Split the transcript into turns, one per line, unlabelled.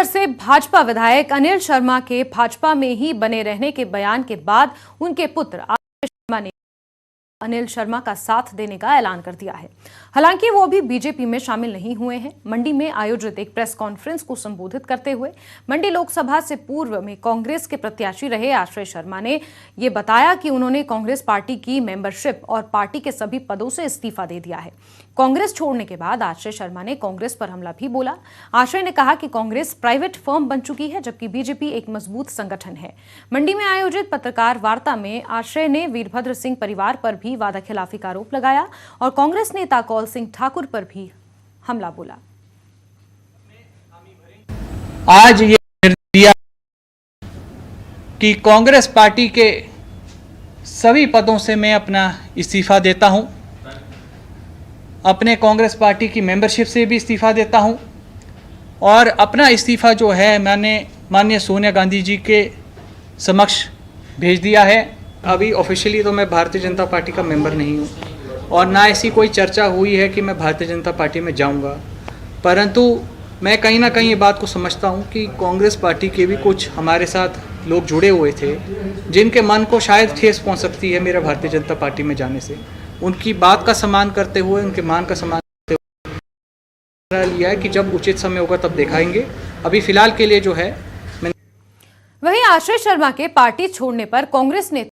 वीरभद्र से भाजपा विधायक अनिल शर्मा के भाजपा में ही बने रहने के बयान के बाद उनके पुत्र आश्रय शर्मा ने अनिल शर्मा का साथ देने का ऐलान कर दिया है। हालांकि वो अभी बीजेपी में शामिल नहीं हुए हैं। मंडी में आयोजित एक प्रेस कॉन्फ्रेंस को संबोधित करते हुए मंडी लोकसभा से पूर्व में कांग्रेस के प्रत्याशी रहे आश्रय शर्मा ने ये बताया कि उन्होंने कांग्रेस पार्टी की मेंबरशिप और पार्टी के सभी पदों से इस्तीफा दे दिया है। कांग्रेस छोड़ने के बाद आश्रय शर्मा ने कांग्रेस पर हमला भी बोला। आश्रय ने कहा कि कांग्रेस प्राइवेट फर्म बन चुकी है, जबकि बीजेपी एक मजबूत संगठन है। मंडी में आयोजित पत्रकार वार्ता में आश्रय ने वीरभद्र सिंह परिवार पर भी वादाखिलाफी का आरोप लगाया और कांग्रेस नेता कौल सिंह ठाकुर पर भी हमला बोला।
आज ये निर्णय दिया कि कांग्रेस पार्टी के सभी पदों से मैं अपना इस्तीफा देता हूं, अपने कांग्रेस पार्टी की मेंबरशिप से भी इस्तीफा देता हूं और अपना इस्तीफा जो है मैंने माननीय सोनिया गांधी जी के समक्ष भेज दिया है। अभी ऑफिशियली तो मैं भारतीय जनता पार्टी का मेंबर नहीं हूं और ना ऐसी कोई चर्चा हुई है कि मैं भारतीय जनता पार्टी में जाऊंगा, परंतु मैं कहीं ना कहीं ये बात को समझता हूं कि कांग्रेस पार्टी के भी कुछ हमारे साथ लोग जुड़े हुए थे जिनके मन को शायद ठेस पहुंच सकती है मेरा भारतीय जनता पार्टी में जाने से। उनकी बात का सम्मान करते हुए, उनके मान का सम्मान करते हुए लिया है कि जब उचित समय होगा तब दिखाएंगे। अभी फिलहाल के लिए जो है।
वहीं आश्रय शर्मा के पार्टी छोड़ने पर कांग्रेस ने